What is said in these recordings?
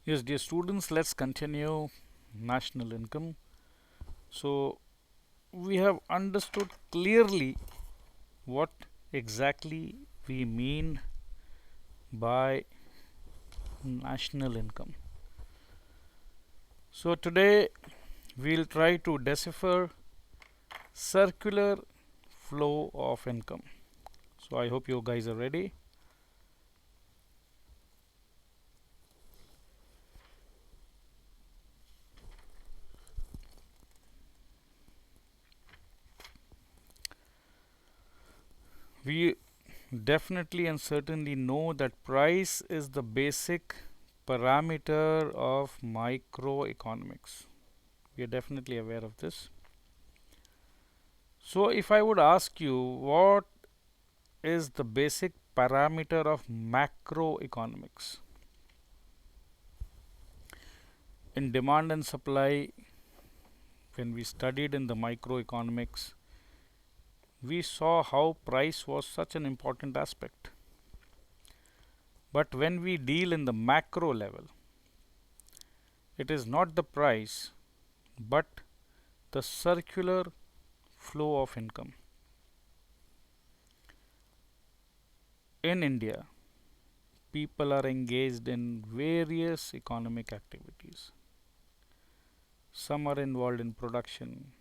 Yes, dear students, let's continue national income. So, we have understood clearly what exactly we mean by national income. So, today we'll try to decipher circular flow of income. So, I hope you guys are ready. We definitely and certainly know that price is the basic parameter of microeconomics. We are definitely aware of this. So, if I would ask you what is the basic parameter of macroeconomics? In demand and supply, when we studied in the microeconomics, we saw how price was such an important aspect. But when we deal in the macro level, it is not the price but the circular flow of income. In India, people are engaged in various economic activities. Some are involved in production,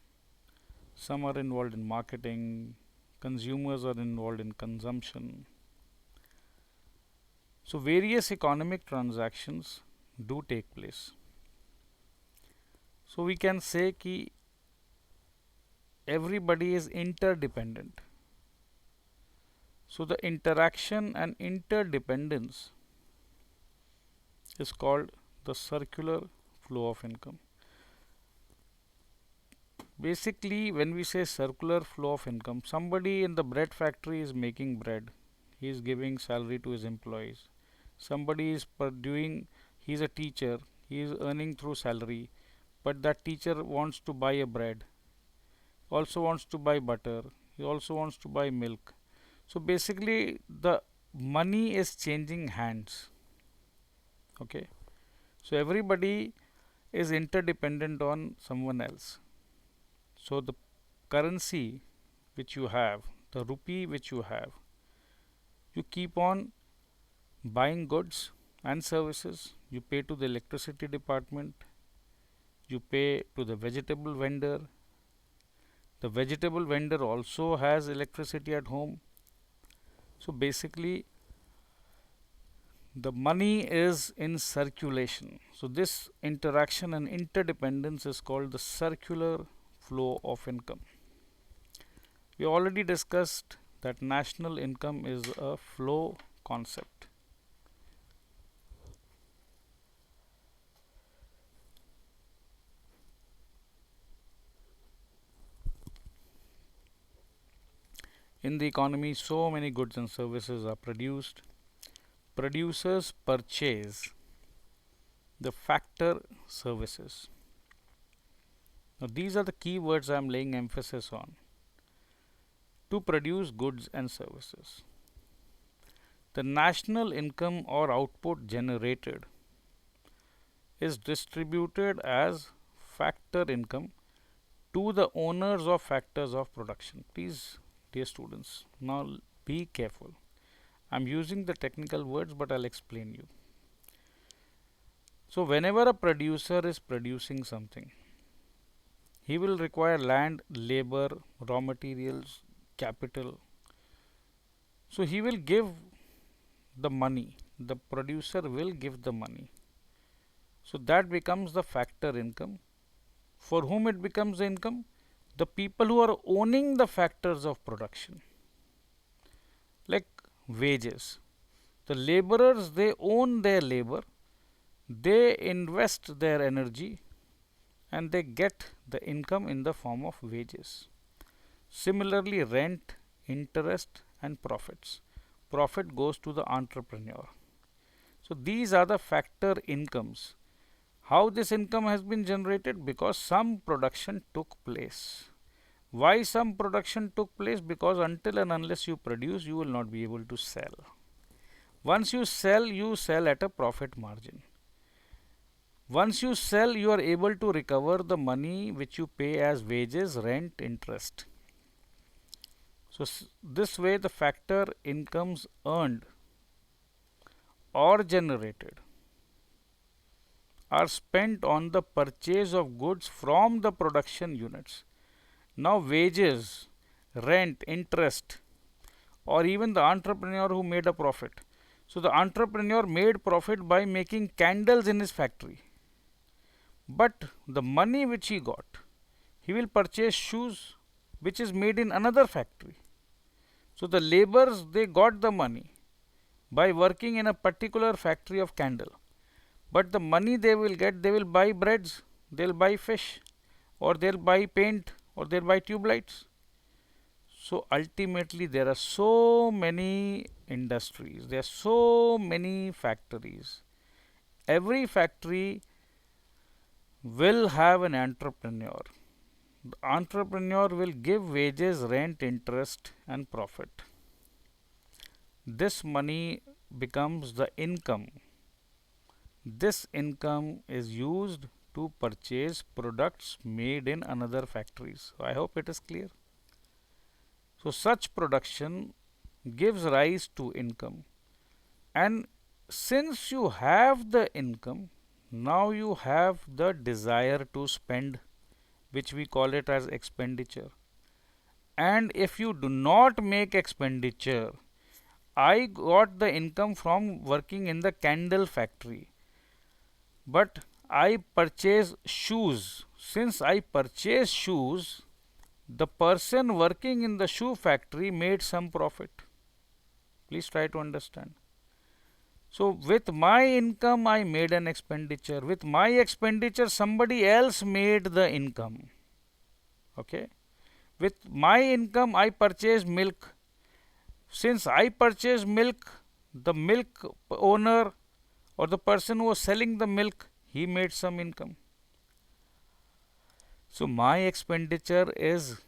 some are involved in marketing, consumers are involved in consumption. So, various economic transactions do take place. So, we can say that everybody is interdependent. So, the interaction and interdependence is called the circular flow of income. Basically, when we say circular flow of income, somebody in the bread factory is making bread. He is giving salary to his employees. Somebody is doing, he is a teacher, he is earning through salary, but that teacher wants to buy a bread, also wants to buy butter, he also wants to buy milk. So basically, the money is changing hands. Okay, so everybody is interdependent on someone else. So the currency which you have, the rupee which you have, you keep on buying goods and services. You pay to the electricity department, you pay to the vegetable vendor. The vegetable vendor also has electricity at home. So basically, the money is in circulation. So this interaction and interdependence is called the circular flow of income. We already discussed that national income is a flow concept. In the economy, so many goods and services are produced. Producers purchase the factor services. Now, these are the key words I am laying emphasis on. To produce goods and services, the national income or output generated is distributed as factor income to the owners of factors of production. Please, dear students, now be careful. I'm using the technical words, but I'll explain you. So, whenever a producer is producing something, he will require land, labor, raw materials, capital. So, he will give the money, the producer will give the money. So, that becomes the factor income. For whom it becomes the income? The people who are owning the factors of production, like wages. The laborers, they own their labor, they invest their energy, and they get the income in the form of wages. Similarly, rent, interest, and profits. Profit goes to the entrepreneur. So these are the factor incomes. How this income has been generated? Because some production took place. Why some production took place? Because until and unless you produce, you will not be able to sell. Once you sell at a profit margin. Once you sell, you are able to recover the money which you pay as wages, rent, interest. So this way the factor incomes earned or generated are spent on the purchase of goods from the production units. Now wages, rent, interest, or even the entrepreneur who made a profit. So the entrepreneur made profit by making candles in his factory. But the money which he got, he will purchase shoes which is made in another factory. So the laborers, they got the money by working in a particular factory of candle. But the money they will get, they will buy breads, they'll buy fish, or they'll buy paint, or they'll buy tube lights. So ultimately there are so many industries, there are so many factories. Every factory will have an entrepreneur. The entrepreneur will give wages, rent, interest, and profit. This money becomes the income. This income is used to purchase products made in another factories. So I hope it is clear. So such production gives rise to income, and since you have the income, now you have the desire to spend, which we call it as expenditure. And if you do not make expenditure, I got the income from working in the candle factory, but I purchase shoes. Since I purchase shoes, the person working in the shoe factory made some profit. Please try to understand. So with my income I made an expenditure. With my expenditure somebody else made the income. Okay. With my income I purchased milk. Since I purchased milk, the milk owner or the person who was selling the milk, he made some income. So my expenditure is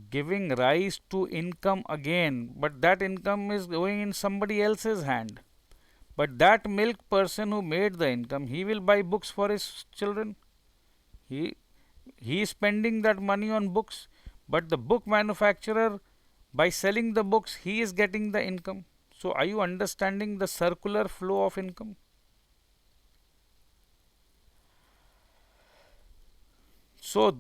giving rise to income again, but that income is going in somebody else's hand. But that milk person who made the income, he will buy books for his children. He is spending that money on books, but the book manufacturer, by selling the books, he is getting the income. So are you understanding the circular flow of income? So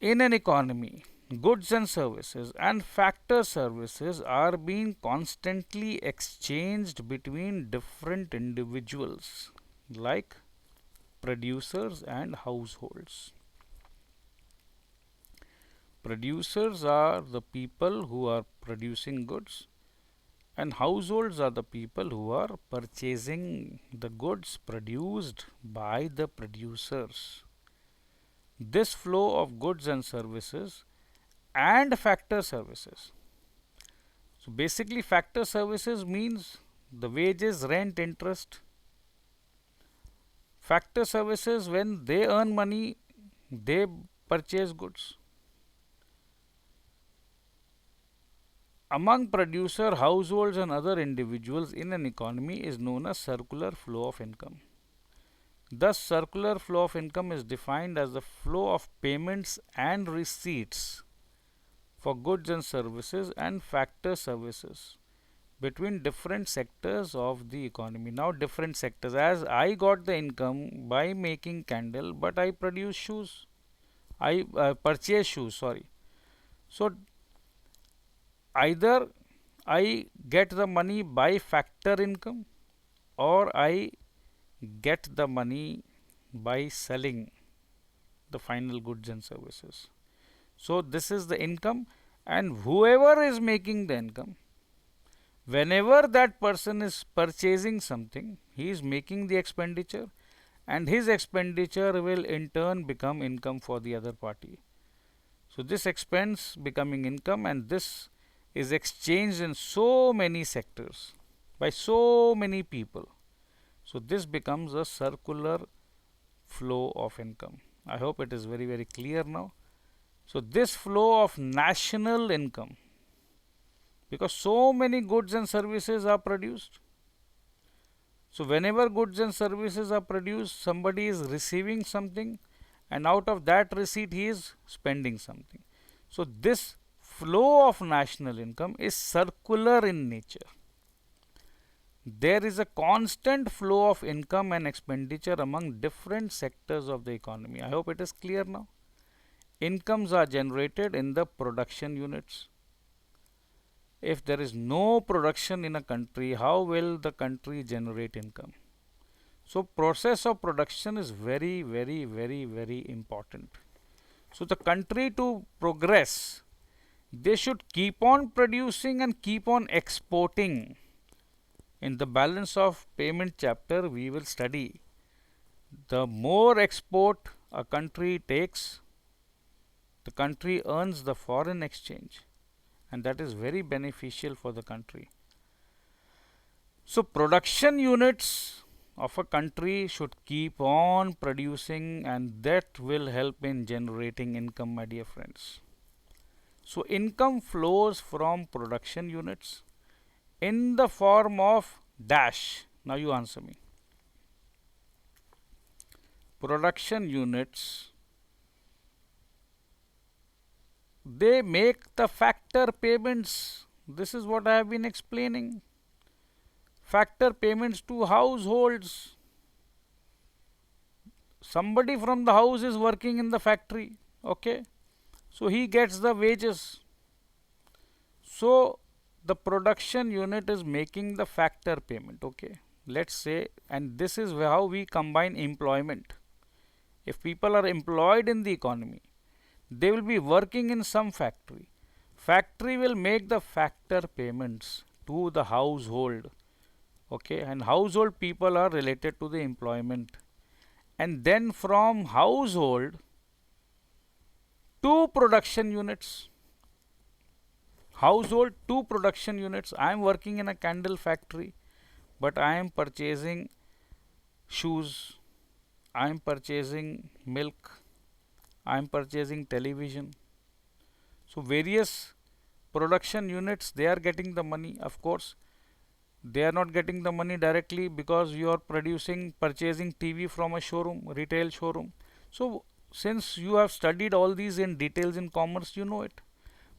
in an economy, goods and services and factor services are being constantly exchanged between different individuals like producers and households. Producers are the people who are producing goods, and households are the people who are purchasing the goods produced by the producers. This flow of goods and services and factor services. So basically factor services means the wages, rent, interest. Factor services, when they earn money, they purchase goods. Among producer, households and other individuals in an economy is known as circular flow of income. Thus, circular flow of income is defined as the flow of payments and receipts for goods and services and factor services between different sectors of the economy. Now different sectors, as I got the income by making candle, but I produce shoes, I purchase shoes, sorry. So either I get the money by factor income or I get the money by selling the final goods and services. So this is the income, and whoever is making the income, whenever that person is purchasing something, he is making the expenditure, and his expenditure will in turn become income for the other party. So this expense becoming income, and this is exchanged in so many sectors by so many people. So this becomes a circular flow of income. I hope it is very clear now. So this flow of national income, because so many goods and services are produced, So whenever goods and services are produced, somebody is receiving something, and out of that receipt he is spending something. So this flow of national income is circular in nature. There is a constant flow of income and expenditure among different sectors of the economy. I hope it is clear now. Incomes are generated in the production units. If there is no production in a country, how will the country generate income? So process of production is very, very, very, very important. So the country to progress, they should keep on producing and keep on exporting. In the balance of payment chapter, we will study the more export a country takes, the country earns the foreign exchange, and that is very beneficial for the country. So production units of a country should keep on producing, and that will help in generating income, my dear friends. So income flows from production units in the form of dash. Now you answer me. Production units, they make the factor payments. This is what I have been explaining. Factor payments to households. Somebody from the house is working in the factory, okay, so he gets the wages. So the production unit is making the factor payment, okay, let's say, and this is how we combine employment. If people are employed in the economy, they will be working in some factory. Factory will make the factor payments to the household, okay, and household people are related to the employment. And then from household to production units, household to production units, I am working in a candle factory, but I am purchasing shoes, I am purchasing milk, I am purchasing television. So various production units, they are getting the money. Of course, they are not getting the money directly because you are purchasing TV from a showroom, retail showroom. So since you have studied all these in details in commerce, you know it.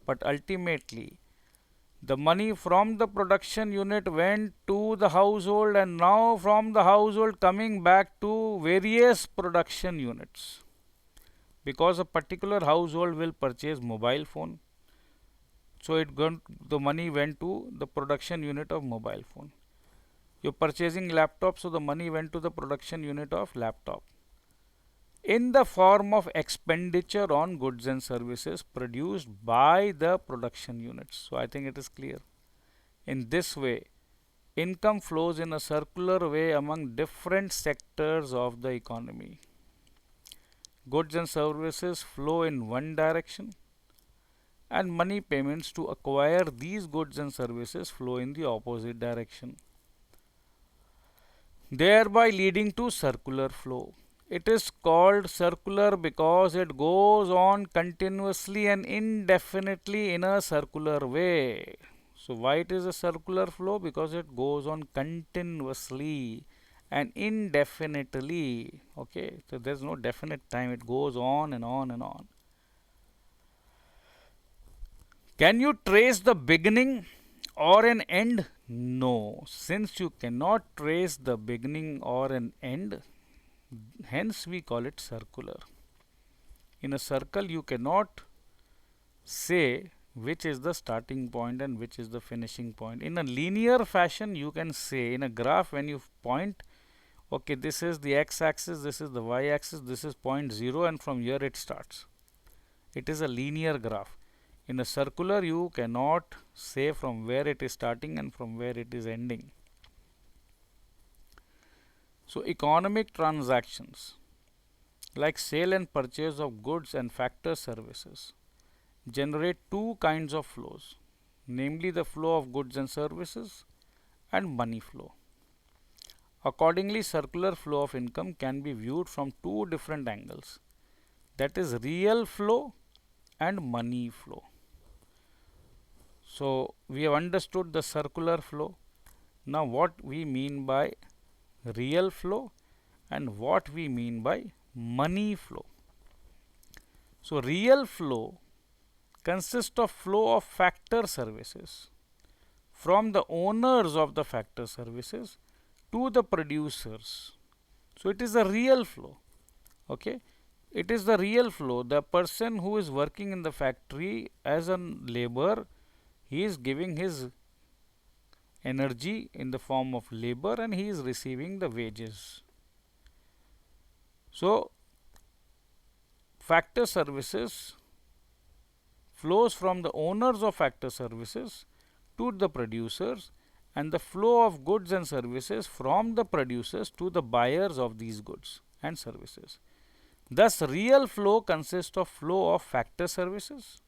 But ultimately, the money from the production unit went to the household, and now from the household coming back to various production units. Because a particular household will purchase mobile phone, so the money went to the production unit of mobile phone. You're purchasing laptop, so the money went to the production unit of laptop in the form of expenditure on goods and services produced by the production units. So I think it is clear. In this way, income flows in a circular way among different sectors of the economy. Goods and services flow in one direction, and money payments to acquire these goods and services flow in the opposite direction, thereby leading to circular flow. It is called circular because it goes on continuously and indefinitely in a circular way. So why it is a circular flow? Because it goes on continuously and indefinitely. Okay, so there's no definite time, it goes on and on and on. Can you trace the beginning or an end? No. Since you cannot trace the beginning or an end, hence we call it circular. In a circle, you cannot say which is the starting point and which is the finishing point. In a linear fashion, you can say in a graph, when you point, okay, this is the x-axis, this is the y-axis, this is point 0, and from here it starts. It is a linear graph. In a circular, you cannot say from where it is starting and from where it is ending. So economic transactions like sale and purchase of goods and factor services generate two kinds of flows, namely the flow of goods and services and money flow. Accordingly, circular flow of income can be viewed from two different angles, that is real flow and money flow. So we have understood the circular flow. Now what we mean by real flow and what we mean by money flow. So real flow consists of flow of factor services from the owners of the factor services to the producers. So it is a real flow. Okay, it is the real flow. The person who is working in the factory as a labor, he is giving his energy in the form of labor and he is receiving the wages. So factor services flows from the owners of factor services to the producers, and the flow of goods and services from the producers to the buyers of these goods and services. Thus real flow consists of flow of factor services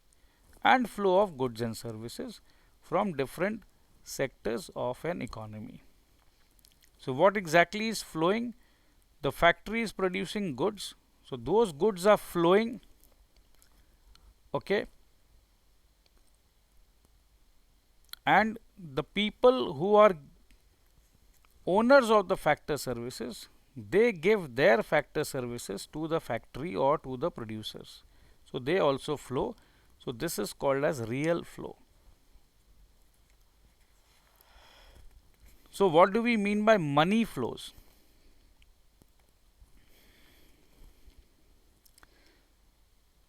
and flow of goods and services from different sectors of an economy. So what exactly is flowing? The factory is producing goods, so those goods are flowing, okay, and the people who are owners of the factor services, they give their factor services to the factory or to the producers, so they also flow. So this is called as real flow. So what do we mean by money flows?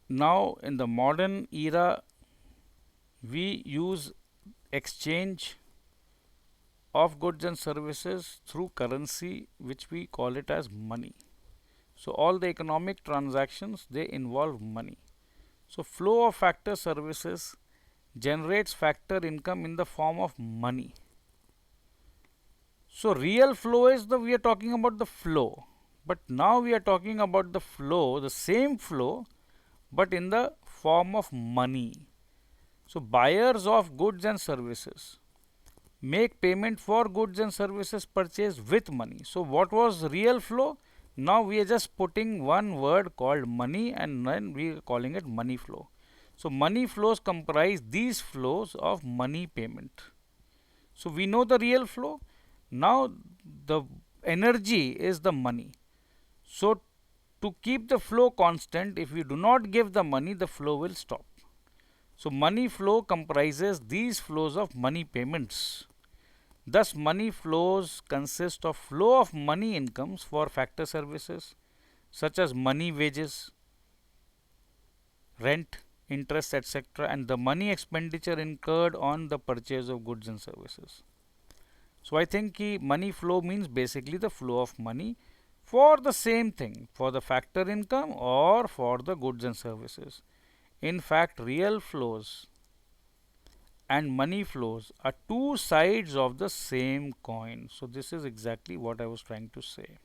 Now in the modern era, we use exchange of goods and services through currency, which we call it as money. So all the economic transactions, they involve money. So flow of factor services generates factor income in the form of money. So real flow is we are talking about the flow, but now we are talking about the flow, the same flow, but in the form of money. So buyers of goods and services make payment for goods and services purchased with money. So what was real flow? Now we are just putting one word called money and then we are calling it money flow. So money flows comprise these flows of money payment. So we know the real flow. Now the energy is the money. So to keep the flow constant, if we do not give the money, the flow will stop. So money flow comprises these flows of money payments. Thus money flows consist of flow of money incomes for factor services such as money wages, rent, interest, etc., and the money expenditure incurred on the purchase of goods and services. So I think money flow means basically the flow of money for the same thing, for the factor income or for the goods and services. In fact, real flows and money flows are two sides of the same coin. So this is exactly what I was trying to say.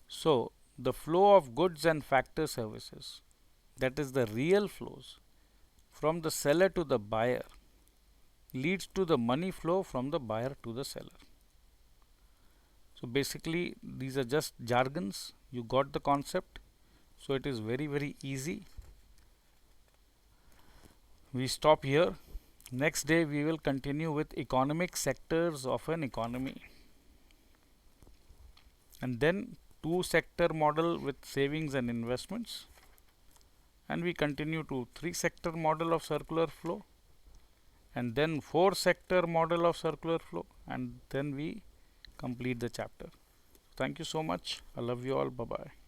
So the flow of goods and factor services, that is the real flows from the seller to the buyer, leads to the money flow from the buyer to the seller. So basically these are just jargons. You got the concept. So it is very easy. We stop here. Next day we will continue with economic sectors of an economy, and then two sector model with savings and investments, and we continue to three sector model of circular flow, and then four sector model of circular flow, and then we complete the chapter. Thank you so much. I love you all. Bye bye.